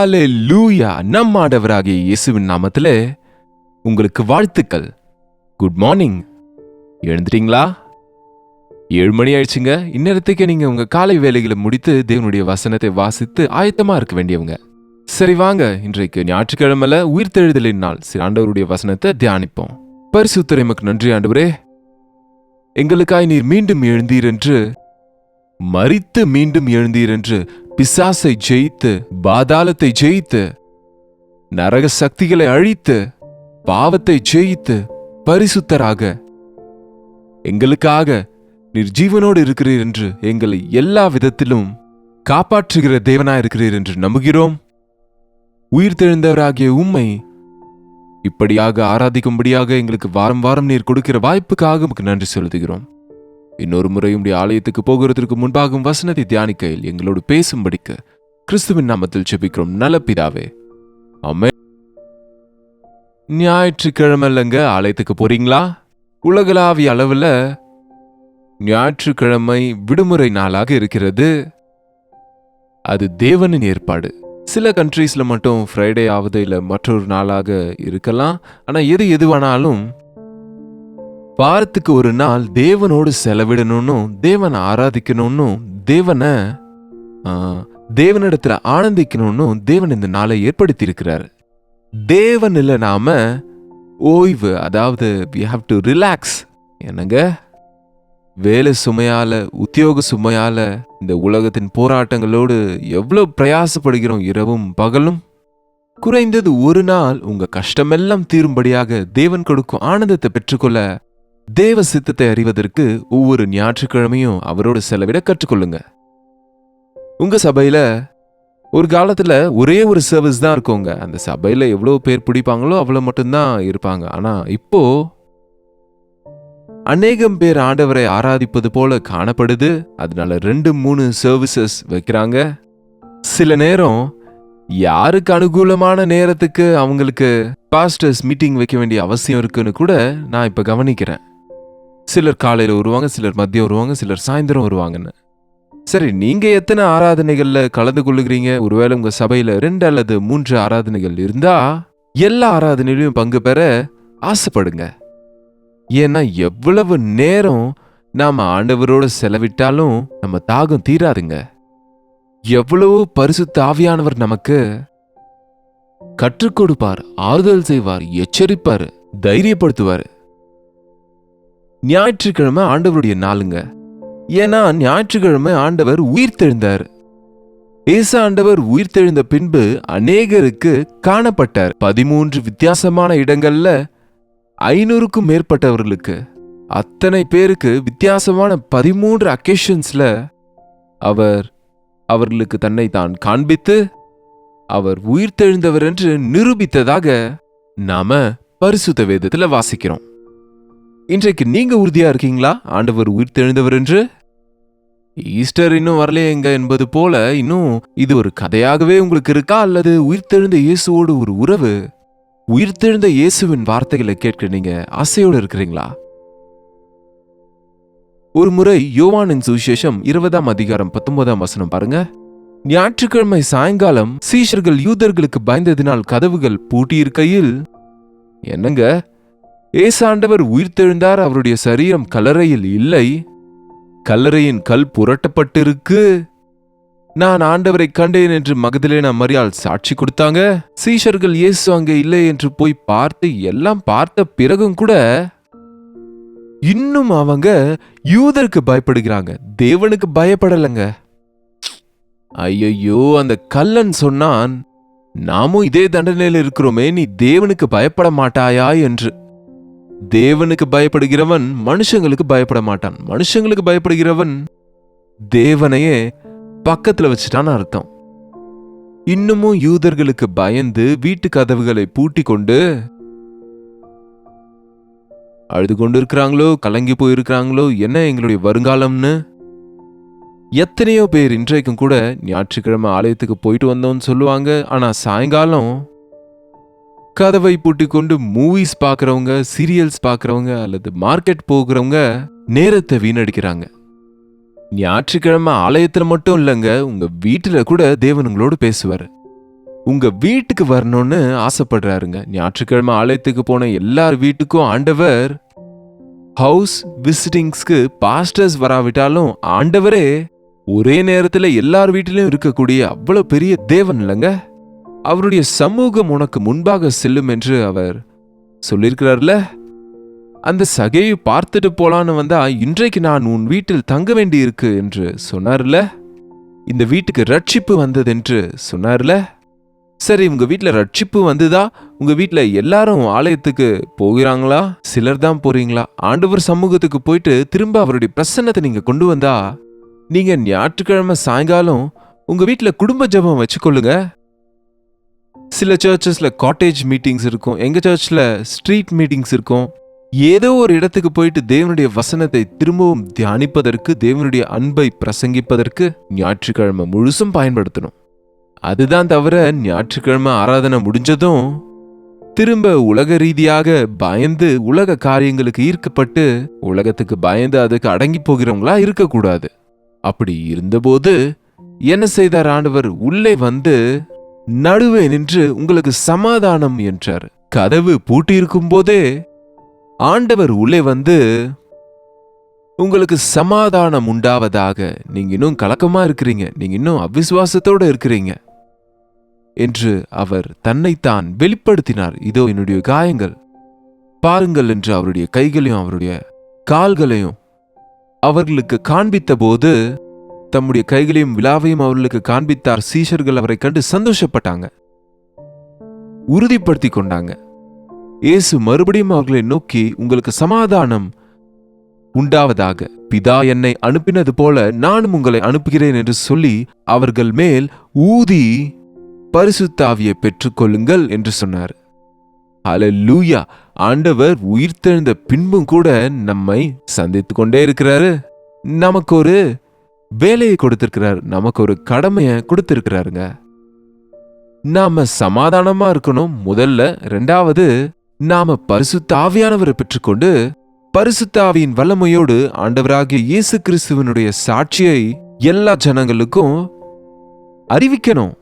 ஹalleluya! நம் ஆண்டவராகிய இயேசுவின் நாமத்திலே உங்களுக்கு வாழ்த்துக்கள். Good morning. எழுந்துட்டீங்களா? 7 மணி ஆயிடுச்சுங்க. இந்நேரத்துக்கு நீங்க உங்க காலை வேலைகளை முடித்து தேவனுடைய வசனத்தை வாசித்து ஆயத்தமா இருக்க வேண்டியவங்க. சரி வாங்க, இன்றைக்கு ஞாயிற்றுக்கிழமையில உயிர்த்தெழுதலின் நாள். ஆண்டவருடைய வசனத்தை தியானிப்போம். பரிசுத்தர் எமக்கு நன்றி ஆண்டவரே, எங்களுக்காய் நீர் மீண்டும் எழுந்தீர் என்று, மரித்து மீண்டும் எழுந்தீர் என்று, பிசாசை ஜெயித்து, பாதாளத்தை ஜெயித்து, நரக சக்திகளை அழித்து, பாவத்தை ஜெயித்து, பரிசுத்தராக எங்களுக்காக நீர் ஜீவனோடு இருக்கிறீர் என்று, எங்களை எல்லா விதத்திலும் காப்பாற்றுகிற தேவனாயிருக்கிறீர் என்று நம்புகிறோம். உயிர்த்தெழுந்தவராகிய உம்மை இப்படியாக ஆராதிக்கும்படியாக எங்களுக்கு வாரம் வாரம் நீர் கொடுக்கிற வாய்ப்புக்காக உமக்கு நன்றி செலுத்துகிறோம். இன்னொரு முறை உடைய ஆலயத்துக்கு போகிறதற்கு முன்பாகும் வசனத்தை தியானிக்கையில் எங்களோடு பேசும்படிக்கு கிறிஸ்துவின் நாமத்தில் ஜெபிக்கிறோம் நல்ல பிதாவே, ஆமென். ஞாயிற்றுக்கிழமைங்க ஆலயத்துக்கு போறீங்களா? உலகளாவிய அளவில் ஞாயிற்றுக்கிழமை விடுமுறை நாளாக இருக்கிறது. அது தேவனின் ஏற்பாடு. சில கண்ட்ரீஸ்ல மட்டும் ஃப்ரைடே ஆவது இல்லை மற்றொரு நாளாக இருக்கலாம். ஆனா எதுவானாலும் வாரத்துக்கு ஒரு நாள் தேவனோடு செலவிடணும்னு, தேவனை ஆராதிக்கணும்னு, தேவனிடத்துல ஆனந்திக்கணும்னு தேவன் இந்த நாளை ஏற்படுத்தி இருக்கிறார். தேவன் இல்லை, நாம ஓய்வு, அதாவது we have to relax. என்னங்க, வேலை சுமையால, உத்தியோக சுமையால, இந்த உலகத்தின் போராட்டங்களோடு எவ்வளவு பிரயாசப்படுகிறோம் இரவும் பகலும். குறைந்தது ஒரு நாள் உங்க கஷ்டமெல்லாம் தீரும்படியாக தேவன் கொடுக்கும் ஆனந்தத்தை பெற்றுக்கொள்ள, தேவ சித்தத்தை அறிவதற்கு ஒவ்வொரு ஞாயிற்றுக்கிழமையும் அவரோடு செலவிட கற்றுக்கொள்ளுங்க. உங்க சபையில ஒரு காலத்துல ஒரே ஒரு சர்வீஸ் தான் இருக்குங்க. அந்த சபையில எவ்வளவு பேர் பிடிப்பாங்களோ அவ்வளவு மட்டும்தான் இருப்பாங்க. ஆனா இப்போ அநேகம் பேர் ஆண்டவரை ஆராதிப்பது போல காணப்படுது. அதனால 2-3 சர்வீசஸ் வைக்கிறாங்க. சில நேரம் யாருக்கு அனுகூலமான நேரத்துக்கு அவங்களுக்கு பாஸ்டர்ஸ் மீட்டிங் வைக்க வேண்டிய அவசியம் இருக்குன்னு கூட நான் இப்ப கவனிக்கிறேன். சிலர் காலையில வருவாங்க, சிலர் மதியம் வருவாங்க, சிலர் சாயந்தரம் வருவாங்கன்னு. சரி, நீங்க எத்தனை ஆராதனைகள்ல கலந்து கொள்ளுகிறீங்க? ஒருவேளை உங்க சபையில 2 அல்லது 3 ஆராதனைகள் இருந்தா எல்லா ஆராதனையிலும் பங்கு பெற ஆசைப்படுங்க. ஏன்னா எவ்வளவு நேரம் நாம ஆண்டவரோட செலவிட்டாலும் நம்ம தாகம் தீராதுங்க. எவ்வளவு பரிசுத்த ஆவியானவர் நமக்கு கற்றுக் கொடுப்பார், ஆறுதல் செய்வார், எச்சரிப்பார், தைரியப்படுத்துவார். ஞாயிற்றுக்கிழமை ஆண்டவருடைய நாளுங்க. ஏன்னா ஞாயிற்றுக்கிழமை ஆண்டவர் உயிர்த்தெழுந்தார். ஏசு ஆண்டவர் உயிர்த்தெழுந்த பின்பு அநேகருக்கு காணப்பட்டார். 13 வித்தியாசமான இடங்கள்ல 500க்கும் மேற்பட்டவர்களுக்கு, அத்தனை பேருக்கு வித்தியாசமான 13 அக்கேஷன்ஸ்ல அவர்களுக்கு தன்னை தான் காண்பித்து அவர் உயிர்த்தெழுந்தவர் என்று நிரூபித்ததாக நாம பரிசுத்த வேதத்துல வாசிக்கிறோம். இன்றைக்கு நீங்க உறுதியா இருக்கீங்களா ஆண்டவர் உயிர்த்தெழுந்தவர் என்று? ஈஸ்டர் இன்னும் வரலையேங்க என்பது போல இன்னும் இது ஒரு கதையாகவே உங்களுக்கு இருக்கா? அல்லது உயிர்த்தெழுந்த இயேசுவோடு ஒரு உறவு, உயிர்த்தெழுந்த இயேசுவின் வார்த்தைகளை கேட்க நீங்க ஆசையோடு இருக்கிறீங்களா? ஒரு முறை யோவானின் சுவிசேஷம் 20ஆம் அதிகாரம் 19ஆம் வசனம் பாருங்க. ஞாயிற்றுக்கிழமை சாயங்காலம் சீஷர்கள் யூதர்களுக்கு பயந்ததினால் கதவுகள் பூட்டியிருக்கையில், என்னங்க, ஏசாண்டவர் உயிர்த்தெழுந்தார், அவருடைய சரீரம் கல்லறையில் இல்லை, கல்லறையின் கல் புரட்டப்பட்டிருக்கு, நான் ஆண்டவரை கண்டேன் என்று மகதலேனா மரியாள் சாட்சி கொடுத்தாங்க. சீஷர்கள் இயேசு அங்கே இல்லை என்று போய் பார்த்து எல்லாம் பார்த்த பிறகும் கூட இன்னும் அவங்க யூதருக்கு பயப்படுகிறாங்க, தேவனுக்கு பயப்படலைங்க. ஐயோ, அந்த கல்லன் சொன்னான், நாமும் இதே தண்டனையில் இருக்கிறோமே, நீ தேவனுக்கு பயப்பட மாட்டாயா என்று. தேவனுக்கு பயப்படுகிறவன் மனுஷங்களுக்கு பயப்பட மாட்டான், மனுஷங்களுக்கு பயப்படுகிறவன் தேவனையே பக்கத்துல வச்சுட்டான்னு அர்த்தம். இன்னமும் யூதர்களுக்கு பயந்து வீட்டு கதவுகளை பூட்டி கொண்டு அழுது கொண்டு இருக்கிறாங்களோ, கலங்கி போயிருக்கிறாங்களோ, என்ன எங்களுடைய வருங்காலம்னு. எத்தனையோ பேர் இன்றைக்கும் கூட ஞாயிற்றுக்கிழமை ஆலயத்துக்கு போயிட்டு வந்தோம்னு சொல்லுவாங்க. ஆனா சாயங்காலம் கதவை பூட்டி கொண்டு மூவிஸ் பார்க்கறவங்க, சீரியல்ஸ் பார்க்கறவங்க அல்லது மார்க்கெட் போகிறவங்க நேரத்தை வீணடிக்கிறாங்க. ஞாயிற்றுக்கிழமை ஆலயத்துல மட்டும் இல்லைங்க, உங்க வீட்டுல கூட தேவன் உங்களோடு பேசுவார். உங்க வீட்டுக்கு வரணும்னு ஆசைப்படுறாருங்க. ஞாயிற்றுக்கிழமை ஆலயத்துக்கு போன எல்லார் வீட்டுக்கும் ஆண்டவர் ஹவுஸ் விசிட்டிங்ஸ்க்கு பாஸ்டர்ஸ் வராவிட்டாலும் ஆண்டவரே ஒரே நேரத்துல எல்லார் வீட்டிலும் இருக்கக்கூடிய அவ்வளவு பெரிய தேவன் இல்லைங்க. அவருடைய சமூகம் உனக்கு முன்பாக செல்லும் என்று அவர் சொல்லியிருக்கிறார்ல. அந்த சகையை பார்த்துட்டு போலான்னு வந்தா இன்றைக்கு நான் உன் வீட்டில் தங்க வேண்டி இருக்கு என்று சொன்னார்ல. இந்த வீட்டுக்கு ரட்சிப்பு வந்தது என்று சொன்னார்ல. சரி, உங்க வீட்டுல ரட்சிப்பு வந்துதா? உங்க வீட்டுல எல்லாரும் ஆலயத்துக்கு போகிறாங்களா? சிலர் தான் போறீங்களா? ஆண்டவர் சமூகத்துக்கு போயிட்டு திரும்ப அவருடைய பிரசன்னத்தை நீங்க கொண்டு வந்தா, நீங்க ஞாயிற்றுக்கிழமை சாயங்காலம் உங்க வீட்டுல குடும்ப ஜெபம் வச்சுக்கொள்ளுங்க. சில சர்ச்சஸ்ல காட்டேஜ் மீட்டிங்ஸ் இருக்கும், எங்க சர்ச்ல ஸ்ட்ரீட் மீட்டிங்ஸ் இருக்கும். ஏதோ ஒரு இடத்துக்கு போயிட்டு தேவனுடைய வசனத்தை திரும்பவும் தியானிப்பதற்கு, தேவனுடைய அன்பை பிரசங்கிப்பதற்கு ஞாயிற்றுக்கிழமை முழுசும் பயன்படுத்தணும். அதுதான் தவிர ஞாயிற்றுக்கிழமை ஆராதனை முடிஞ்சதும் திரும்ப உலக ரீதியாக பயந்து உலக காரியங்களுக்கு ஈர்க்கப்பட்டு உலகத்துக்கு பயந்து அதுக்கு அடங்கி போகிறவங்களா இருக்கக்கூடாது. அப்படி இருந்தபோது என்ன செய்தார் ஆண்டவர்? உள்ளே வந்து நடுவே நின்று உங்களுக்கு சமாதானம் என்றார். கதவு பூட்டி இருக்கும் போதே ஆண்டவர் உள்ளே வந்து உங்களுக்கு சமாதானம் உண்டாவதாக, நீங்க இன்னும் கலக்கமா இருக்கிறீங்க, நீங்க இன்னும் அவிசுவாசத்தோட இருக்கிறீங்க என்று அவர் தன்னைத்தான் வெளிப்படுத்தினார். இதோ என்னுடைய காயங்கள் பாருங்கள் என்று அவருடைய கைகளையும் அவருடைய கால்களையும் அவர்களுக்கு காண்பித்த போது, தம்முடைய கைகளையும் விழாவையும் அவர்களுக்கு காண்பித்தார். சீஷர்கள் அவரை கண்டு சந்தோஷப்பட்டாங்க, உறுதிப்படுத்தி கொண்டாங்க. இயேசு மறுபடியும் அவர்களை நோக்கி உங்களுக்கு சமாதானம் உண்டாவதாக, பிதா என்னை அனுப்பினது போல நானும் உங்களை அனுப்புகிறேன் என்று சொல்லி அவர்கள் மேல் ஊதி பரிசுத்த ஆவியை பெற்றுக்கொள்ளுங்கள் என்று சொன்னார். ஹல்லேலூயா! ஆண்டவர் உயிர்த்தெழுந்த பின்பும் கூட நம்மை சந்தித்துக் கொண்டே இருக்கிறாரு. நமக்கு ஒரு வேலையை கொடுத்திருக்கிறார், நமக்கு ஒரு கடமையை கொடுத்திருக்கிறாருங்க. நாம சமாதானமா இருக்கணும் முதல்ல. ரெண்டாவது, நாம பரிசுத்த ஆவியானவரை பெற்றுக்கொண்டு பரிசுத்த ஆவியின் வல்லமையோடு ஆண்டவராகிய இயேசு கிறிஸ்துவனுடைய சாட்சியை எல்லா ஜனங்களுக்கும் அறிவிக்கணும்.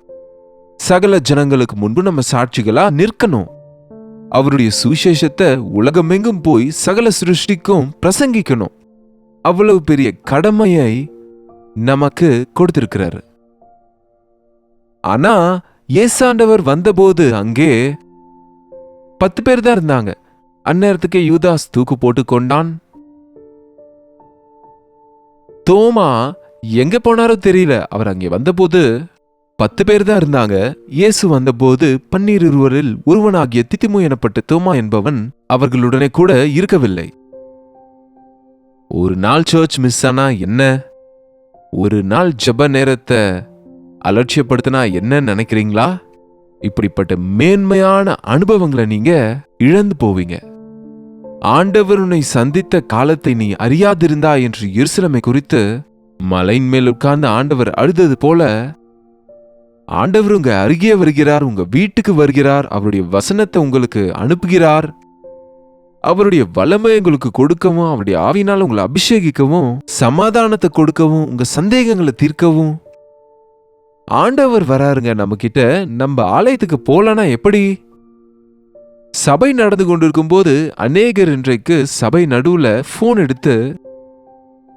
சகல ஜனங்களுக்கு முன்பு நம்ம சாட்சிகளா நிற்கணும். அவருடைய சுவிசேஷத்தை உலகமெங்கும் போய் சகல சிருஷ்டிக்கும் பிரசங்கிக்கணும். அவ்வளவு பெரிய கடமையை நமக்கு கொடுத்திருக்கிறாரு. ஆனா இயேசாண்டவர் வந்தபோது அங்கே 10 பேர் தான் இருந்தாங்க. அந்நேரத்துக்கே யூதாஸ் தூக்கு போட்டு கொண்டான். தோமா எங்க போனாரோ தெரியல. அவர் அங்கே வந்தபோது 10 பேர் தான் இருந்தாங்க. இயேசு வந்தபோது 12 ஒருவனாகிய திதிமு எனப்பட்ட தோமா என்பவன் அவர்களுடனே கூட இருக்கவில்லை. ஒரு நாள் சர்ச் மிஸ் ஆனா என்ன? ஒரு நாள் ஜெப நேரத்தை அலட்சியப்படுத்தினா என்ன நினைக்கிறீங்களா? இப்படிப்பட்ட மேன்மையான அனுபவங்களை நீங்க இழந்து போவீங்க. ஆண்டவர் உன்னை சந்தித்த காலத்தை நீ அறியாதிருந்தா என்று எருசலேமை குறித்து மலையின் மேல் உட்கார்ந்து ஆண்டவர் அழுதது போல, ஆண்டவர் உங்க அருகே வருகிறார், உங்க வீட்டுக்கு வருகிறார், அவருடைய வசனத்தை உங்களுக்கு அனுப்புகிறார். அவருடைய வல்லமை உங்களுக்கு கொடுக்கவும், அவருடைய ஆவியினால் உங்களை அபிஷேகிக்கவும், சமாதானத்தை கொடுக்கவும், உங்க சந்தேகங்களை தீர்க்கவும் ஆண்டவர் வராருங்க நம்ம கிட்ட. நம்ம ஆலயத்துக்கு போலனா எப்படி? சபை நடந்து கொண்டிருக்கும் போது அநேகர் இன்றைக்கு சபை நடுவுல போன் எடுத்து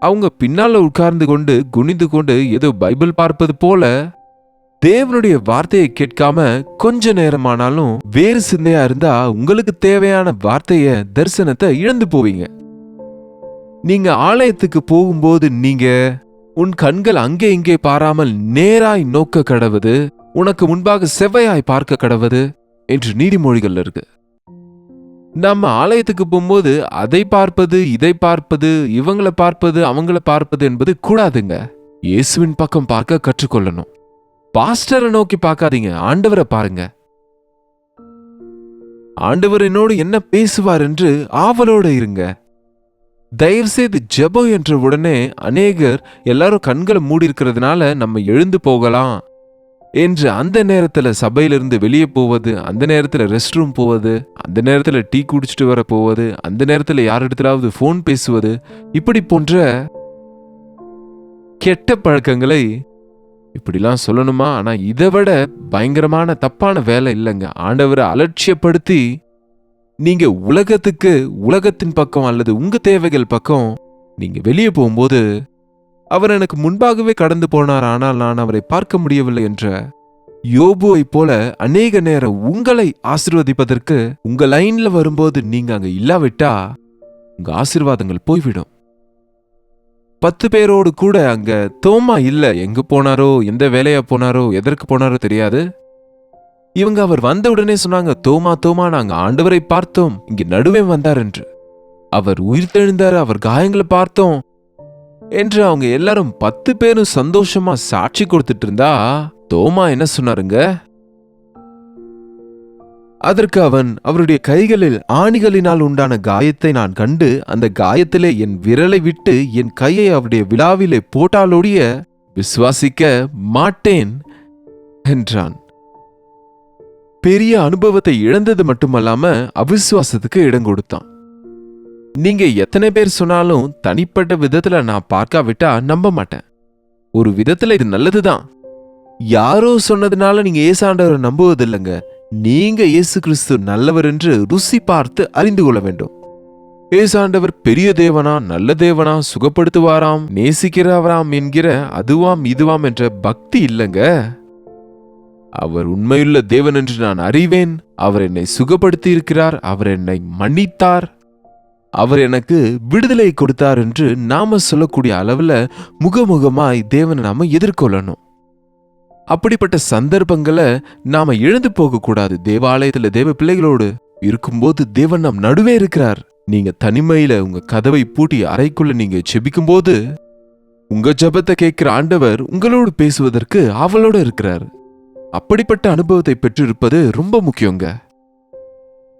அவங்க பின்னால உட்கார்ந்து கொண்டு குனிந்து கொண்டு ஏதோ பைபிள் பார்ப்பது போல தேவனுடைய வார்த்தையை கேட்காம கொஞ்ச நேரமானாலும் வேறு சிந்தையா இருந்தா உங்களுக்கு தேவையான வார்த்தைய தரிசனத்தை இழந்து போவீங்க. நீங்க ஆலயத்துக்கு போகும்போது நீங்க உன் கண்கள் அங்கே இங்கே பாராமல் நேராய் நோக்க கடவது, உனக்கு முன்பாக செவ்வையாய் பார்க்க கடவது என்று நீதிமொழிகள் இருக்கு. நம்ம ஆலயத்துக்கு போகும்போது அதை பார்ப்பது, இதை பார்ப்பது, இவங்களை பார்ப்பது, அவங்கள பார்ப்பது என்பது கூடாதுங்க. இயேசுவின் பக்கம் பார்க்க கற்றுக்கொள்ளணும். பாஸ்டரை நோக்கி பார்க்காதீங்க, ஆண்டவரை பாருங்க. ஆண்டவர் என்னோடு என்ன பேசுவார் என்று ஆவலோடு இருங்க. தயவு செய்து ஜெபம் என்ற உடனே அநேகர் எல்லாரும் கண்களை மூடி இருக்கிறதுனால நம்ம எழுந்து போகலாம் என்று அந்த நேரத்துல சபையிலிருந்து வெளியே போவது, அந்த நேரத்துல ரெஸ்ட் ரூம் போவது, அந்த நேரத்துல டீ குடிச்சிட்டு வர போவது, அந்த நேரத்துல யாரிடத்திலாவது போன் பேசுவது, இப்படி போன்ற கெட்ட பழக்கங்களை இப்படிலாம் சொல்லணுமா? ஆனா இதை விட பயங்கரமான தப்பான வேலை இல்லைங்க. ஆண்டவரை அலட்சியப்படுத்தி நீங்க உலகத்தின் பக்கம் அல்லது உங்க தேவைகள் பக்கம் நீங்க வெளியே போகும்போது, அவர் எனக்கு முன்பாகவே கடந்து போனார், ஆனால் நான் அவரை பார்க்க முடியவில்லை என்ற யோபுவை போல அநேக நேரம் உங்களை ஆசீர்வதிப்பதற்கு உங்க லைன்ல வரும்போது நீங்க அங்க இல்லாவிட்டா உங்க ஆசீர்வாதங்கள் போய்விடும். 10 பேரோடு கூட அங்க தோமா இல்ல. எங்க போனாரோ, எந்த வேலையா போனாரோ, எதற்கு போனாரோ தெரியாது. இவங்க அவர் வந்த உடனே சொன்னாங்க, தோமா தோமா, நாங்க ஆண்டவரை பார்த்தோம், இங்க நடுவே வந்தார் என்று. அவர் உயிர்த்தெழுந்தார், அவர் காயங்களை பார்த்தோம் என்று அவங்க எல்லாரும் 10 பேரும் சந்தோஷமா சாட்சி கொடுத்துட்டு இருந்தா, தோமா என்ன சொன்னாருங்க? அதற்கு அவன், அவருடைய கைகளில் ஆணிகளினால் உண்டான காயத்தை நான் கண்டு அந்த காயத்திலே என் விரலை விட்டு என் கையை அவருடைய விழாவிலே போட்டாலொழிய விசுவாசிக்க மாட்டேன் என்றான். பெரிய அனுபவத்தை இழந்தது மட்டுமல்லாம அவிசுவாசத்துக்கு இடம் கொடுத்தான். நீங்க எத்தனை பேர் சொன்னாலும் தனிப்பட்ட விதத்துல நான் பார்க்காவிட்டா நம்ப மாட்டேன். ஒரு விதத்துல இது நல்லதுதான். யாரோ சொன்னதுனால நீங்க ஏசாண்டவரை நம்புவதில்லைங்க. நீங்க இயேசு கிறிஸ்து நல்லவர் என்று ருசி பார்த்து அறிந்து கொள்ள வேண்டும். ஏசாண்டவர் பெரிய தேவனா, நல்ல தேவனா, சுகப்படுத்துவாராம், நேசிக்கிறவராம் என்கிற அதுவாம் இதுவாம் என்ற பக்தி இல்லைங்க. அவர் உண்மையுள்ள தேவன் என்று நான் அறிவேன். அவர் என்னை சுகப்படுத்தி இருக்கிறார், அவர் என்னை மன்னித்தார், அவர் எனக்கு விடுதலை கொடுத்தார் என்று நாம சொல்லக்கூடிய அளவுல முகமுகமாய் தேவனை நாம எதிர்கொள்ளணும். அப்படிப்பட்ட சந்தர்ப்பங்களை நாம இழந்து போக கூடாது. தேவாலயத்துல தேவ பிள்ளைகளோடு இருக்கும்போது தேவன் நம் நடுவே இருக்கிறார். நீங்க தனிமையில உங்க கதவை பூட்டி அறைக்குள்ள நீங்க செபிக்கும் போது உங்க ஜெபத்தை கேட்கிற ஆண்டவர் உங்களோடு பேசுவதற்கு ஆவலோட இருக்கிறார். அப்படிப்பட்ட அனுபவத்தை பெற்றிருப்பது ரொம்ப முக்கியங்க.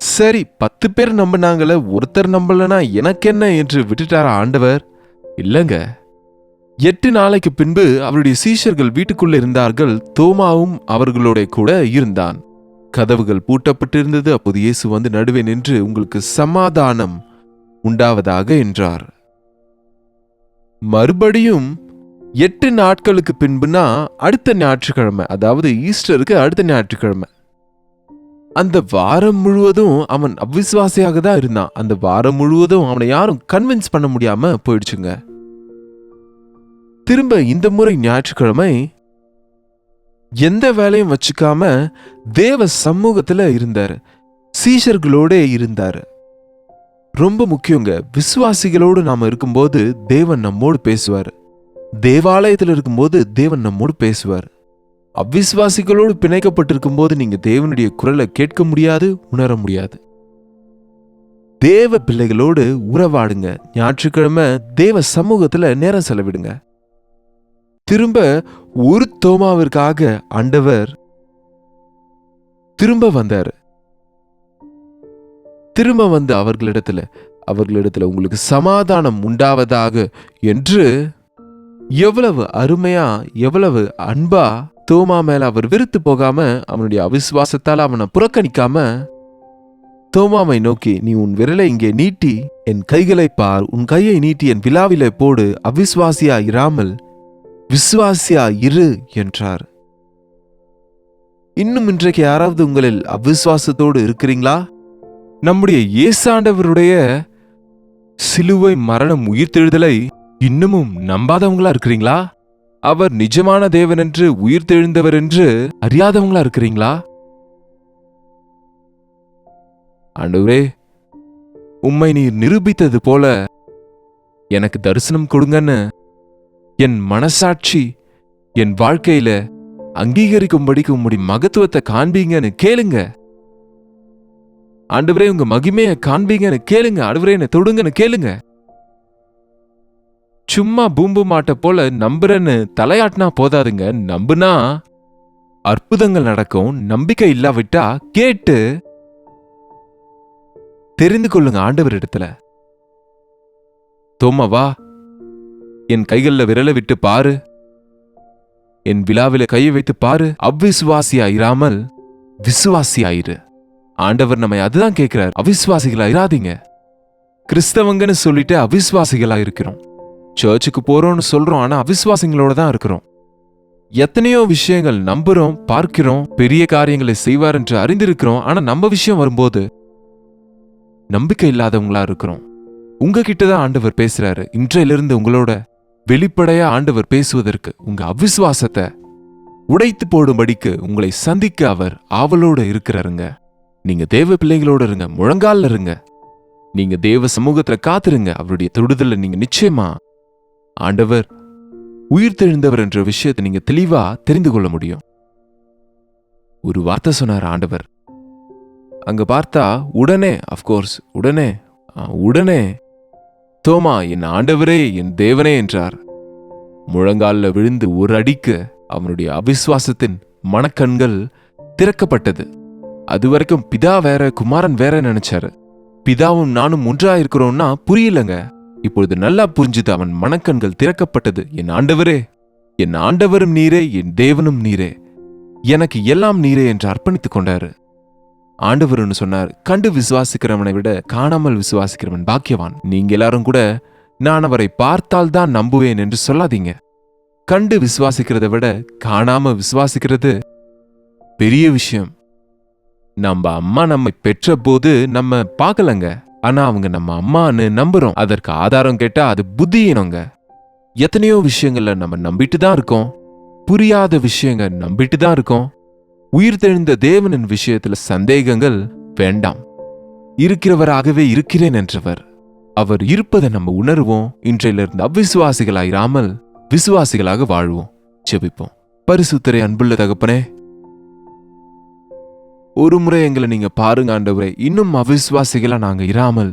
சரி, 10 பேர் நம்பினாங்கள, ஒருத்தர் நம்பலனா எனக்கு என்ன என்று விட்டுட்டாரா ஆண்டவர்? இல்லங்க. 8 நாளைக்கு பின்பு அவருடைய சீஷர்கள் வீட்டுக்குள்ள இருந்தார்கள். தோமாவும் அவர்களோட கூட இருந்தான். கதவுகள் பூட்டப்பட்டிருந்தது. அப்போது இயேசு வந்து நடுவே நின்று, உங்களுக்கு சமாதானம் உண்டாவதாக என்றார். மறுபடியும் 8 நாட்களுக்கு பின்புனா அடுத்த ஞாயிற்றுக்கிழமை, அதாவது ஈஸ்டருக்கு அடுத்த ஞாயிற்றுக்கிழமை. அந்த வாரம் முழுவதும் அவன் அவிசுவாசியாக தான் இருந்தான். அந்த வாரம் முழுவதும் அவனை யாரும் கன்வின்ஸ் பண்ண முடியாம போயிடுச்சுங்க. திரும்ப இந்த முறை ஞாயிற்றுக்கிழமை எந்த வேலையும் வச்சுக்காம தேவ சமூகத்துல இருந்தாரு, சீஷர்களோட இருந்தாரு. ரொம்ப முக்கியங்க. விசுவாசிகளோடு நாம இருக்கும்போது தேவன் நம்மோடு பேசுவார். தேவாலயத்தில் இருக்கும்போது தேவன் நம்மோடு பேசுவார். அவ்விசுவாசிகளோடு பிணைக்கப்பட்டிருக்கும் போது நீங்க தேவனுடைய குரலை கேட்க முடியாது, உணர முடியாது. தேவ பிள்ளைகளோடு உறவாடுங்க. ஞாயிற்றுக்கிழமை தேவ சமூகத்துல நேரம் செலவிடுங்க. திரும்ப ஒரு தோமாவிற்காக ஆண்டவர் திரும்ப வந்தார். திரும்ப வந்து அவர்களிடத்துல உங்களுக்கு சமாதானம் உண்டாவதாக என்று எவ்வளவு அருமையா, எவ்வளவு அன்பா தோமா மேல அவர் வெறுத்து போகாம, அவனுடைய அவிசுவாசத்தால் அவனை புறக்கணிக்காம தோமாவை நோக்கி, நீ உன் விரலை இங்கே நீட்டி என் கைகளை பார், உன் கையை நீட்டி என் விழாவிலே போடு, அவிசுவாசியா இராமல் விசுவாசியா இரு என்றார். இன்னும் இன்றைக்கு யாராவது உங்களில் அவிசுவாசத்தோடு இருக்கிறீங்களா? நம்முடைய இயேசாண்டவருடைய சிலுவை மரணம் உயிர்த்தெழுதலை இன்னமும் நம்பாதவங்களா இருக்கிறீங்களா? அவர் நிஜமான தேவன் என்று, உயிர்த்தெழுந்தவர் என்று அறியாதவங்களா இருக்கிறீங்களா? ஆண்டவரே, உம்மை நீர் நிரூபித்தது போல எனக்கு தரிசனம் கொடுங்கன்னு என் மனசாட்சி என் வாழ்க்கையில அங்கீகரிக்கும்படிக்கு உம்முடைய மகத்துவத்தை காண்பீங்கன்னு கேளுங்க. ஆண்டவரே, உங்க மகிமையை காண்பீங்கன்னு கேளுங்க. ஆண்டவரே, என்னை தொடுங்கன்னு கேளுங்க. சும்மா பூம்பு மாட்ட போல நம்புறன்னு தலையாட்டினா போதாதுங்க. நம்புனா அற்புதங்கள் நடக்கும். நம்பிக்கை இல்லாவிட்டா கேட்டு தெரிந்து கொள்ளுங்க ஆண்டவர் இடத்துல. தோமாவா, என் கைகள்ல விரலை விட்டு பாரு, என் விழாவில கையை வைத்து பாரு, அவ்விசுவாசியா இராமல் விசுவாசியாயிரு. ஆண்டவர் நம்மை அதுதான் கேட்கிறார். அவிசுவாசிகளா இராதீங்க. கிறிஸ்தவங்கன்னு சொல்லிட்டு அவிசுவாசிகளா இருக்கிறோம். சர்ச்சுக்கு போறோம்னு சொல்றோம், ஆனா அவிசுவாசிகளோட தான் இருக்கிறோம். எத்தனையோ விஷயங்கள் நம்புறோம், பார்க்கிறோம், பெரிய காரியங்களை செய்வார் என்று அறிந்திருக்கிறோம். ஆனா நம்ம விஷயம் வரும்போது நம்பிக்கை இல்லாதவங்களா இருக்கிறோம். உங்ககிட்ட தான் ஆண்டவர் பேசுறாரு. இன்றையிலிருந்து உங்களோட வெளிப்படையா ஆண்டவர் பேசுவதற்கு உங்க அவிசுவாசத்தை உடைத்து போடும்படிக்கு உங்களை சந்திக்க அவர் ஆவலோட இருக்கிறாருங்க. நீங்க தேவ பிள்ளைகளோட இருங்க, முழங்கால இருங்க, நீங்க தேவ சமூகத்துல காத்துருங்க. அவருடைய தொடுதல நீங்க நிச்சயமா ஆண்டவர் உயிர் தெழுந்தவர் என்ற விஷயத்தை நீங்க தெளிவா தெரிந்து கொள்ள முடியும். ஒரு வார்த்தை சொன்னார் ஆண்டவர். அங்க பார்த்தா உடனே, அப்கோர்ஸ் உடனே தோமா, என் ஆண்டவரே, என் தேவனே என்றார். முழங்கால விழுந்து ஒரு அடிக்கு அவனுடைய அவிசுவாசத்தின் மனக்கண்கள் திறக்கப்பட்டது. அதுவரைக்கும் பிதா வேற குமாரன் வேற நினைச்சாரு. பிதாவும் நானும் ஒன்றா இருக்கிறோம்னா புரியலங்க. இப்பொழுது நல்லா புரிஞ்சுது. அவன் மனக்கண்கள் திறக்கப்பட்டது. என் ஆண்டவரே, என் ஆண்டவரும் நீரே, என் தேவனும் நீரே, எனக்கு எல்லாம் நீரே என்று அர்ப்பணித்துக் கொண்டாரு. ஆண்டவர்னு சொன்னார், கண்டு விசுவாசிக்கிறவனை விட காணாமல் விசுவாசிக்கிறவன் பாக்கியவான். நீங்க எல்லாரும் கூட நான் அவரை பார்த்தால் தான் நம்புவேன் என்று சொல்லாதீங்க. கண்டு விசுவாசிக்கிறத விட காணாம விசுவாசிக்கிறது பெரிய விஷயம். நம்ம அம்மா நம்மை பெற்ற போது நம்ம பார்க்கலங்க. ஆனா அவங்க நம்ம அம்மான்னு நம்புறோம். அதற்கு ஆதாரம் கேட்டா அது புத்தியினங்க. எத்தனையோ விஷயங்கள்ல நம்ம நம்பிட்டு தான் இருக்கோம். புரியாத விஷயங்கள் நம்பிட்டு தான் இருக்கோம். உயிர் தெழுந்த தேவனின் விஷயத்துல சந்தேகங்கள் வேண்டாம். இருக்கிறவராகவே இருக்கிறேன் என்றவர். அவர் இருப்பதை நம்ம உணர்வோம். இன்றையிலிருந்து அவ்விசுவாசிகளாயிராமல் விசுவாசிகளாக வாழ்வோம். ஜெபிப்போம். பரிசுத்தரே, அன்புள்ள தகப்பனே, ஒரு முறை எங்களை நீங்க பாருங்க ஆண்டவரே. இன்னும் அவிசுவாசிகளா நாங்க இராமல்,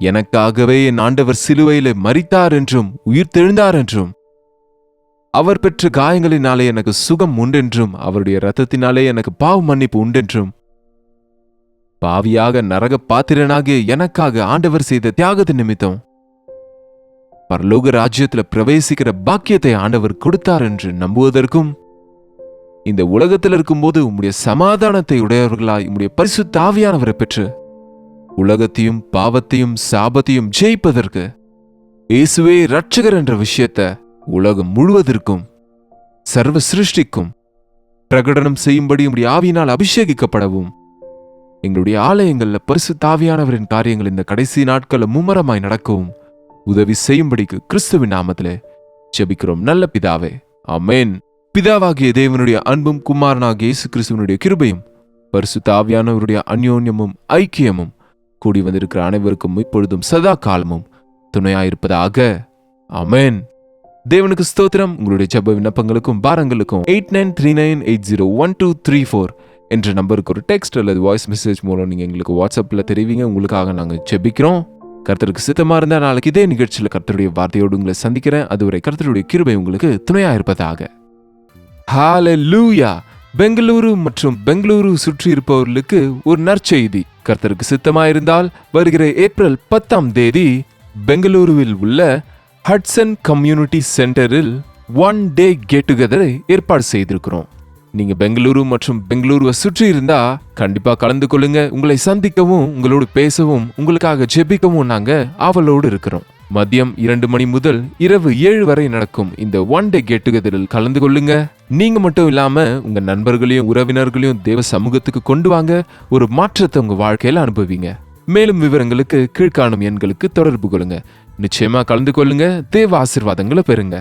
எனக்காகவே என் ஆண்டவர் சிலுவையிலே மரித்தார் என்றும் உயிர் தெழுந்தார் என்றும், அவர் பெற்ற காயங்களினாலே எனக்கு சுகம் உண்டென்றும், அவருடைய இரத்தத்தினாலே எனக்கு பாவ மன்னிப்பு உண்டென்றும், பாவியாக நரக பாத்திரனாகிய எனக்காக ஆண்டவர் செய்த தியாகத்து நிமித்தம் பரலோக ராஜ்யத்துல பிரவேசிக்கிற பாக்கியத்தை ஆண்டவர் கொடுத்தார் என்று நம்புவதற்கும், இந்த உலகத்தில் இருக்கும்போது உம்முடைய சமாதானத்தை உடையவர்களாய் உம்முடைய பரிசுத்த ஆவியானவரை பெற்று உலகத்தையும் பாவத்தையும் சாபத்தையும் ஜெயிப்பதற்கு இயேசுவே இரட்சகர் என்ற விஷயத்தை உலகம் முழுவதற்கும் சர்வ சிருஷ்டிக்கும் பிரகடனம் செய்யும்படி உம்முடைய ஆவியினால் அபிஷேகிக்கப்படவும், எங்களுடைய ஆலயங்கள்ல பரிசுத்த ஆவியானவரின் காரியங்கள் இந்த கடைசி நாட்களில் மும்மரமாய் நடக்கவும் உதவி செய்யும்படிக்கு கிறிஸ்துவின் நாமத்திலே ஜெபிக்கிறோம் நல்ல பிதாவே, ஆமென். பிதாவாகிய தேவனுடைய அன்பும் குமாரனாகிய இயேசு கிறிஸ்துவனுடைய கிருபையும் பரிசுத்த ஆவியானவருடைய அந்யோன்யமும் ஐக்கியமும் கூடி வந்திருக்கிற அனைவருக்கும் இப்பொழுதும் சதா காலமும் துணையாயிருப்பதாக. ஆமென். தேவனுக்கு ஸ்தோத்திரம். உங்களுடைய ஜெப விண்ணப்பங்களுக்கும் பாரங்களுக்கும் 8939801234 என்ற நம்பருக்கு ஒரு டெக்ஸ்ட் அல்லது வாய்ஸ் மெசேஜ் மூலம் நீங்க எங்களுக்கு வாட்ஸ்அப்ல தெரிவிங்க. உங்களுக்காக நாங்கள் ஜெபிக்கிறோம். கர்த்தருக்கு சித்தமா இருந்தா நாளைக்கு இதே நிகழ்ச்சியில கர்த்தருடைய வார்த்தையோடு உங்களை சந்திக்கிறேன். அதுவரை கர்த்தருடைய கிருபை உங்களுக்கு துணையாயிருப்பதாக. ஹalleluya. பெங்களூரு மற்றும் பெங்களூரு சுற்றி இருப்பவர்களுக்கு ஒரு நற்செய்தி. கர்த்தருக்கு சித்தமாயிருந்தால் வருகிற ஏப்ரல் 10ஆம் தேதி பெங்களூருவில் உள்ள ஹட்சன் கம்யூனிட்டி சென்டரில் 1 டே கெட் டுகெதரை ஏற்பாடு செய்திருக்கிறோம். நீங்க பெங்களூரு மற்றும் பெங்களூருவை சுற்றி இருந்தா கண்டிப்பா கலந்து கொள்ளுங்க. உங்களை சந்திக்கவும், உங்களோடு பேசவும், உங்களுக்காக ஜெபிக்கவும் நாங்க ஆவலோடு இருக்கிறோம். மதியம் 2 மணி முதல் இரவு 7 வரை நடக்கும் இந்த 1 டே கெட் டுகெதரில் கலந்து கொள்ளுங்க. நீங்க மட்டும் இல்லாம உங்க நண்பர்களையும் உறவினர்களையும் தேவ சமூகத்துக்கு கொண்டு வாங்க. ஒரு மாற்றத்தை உங்க வாழ்க்கையில அனுபவிங்க. மேலும் விவரங்களுக்கு கீழ்காணும் எண்களுக்கு தொடர்பு கொள்ளுங்க. நிச்சயமா கலந்து கொள்ளுங்க. தேவ ஆசீர்வாதங்களை பெறுங்க.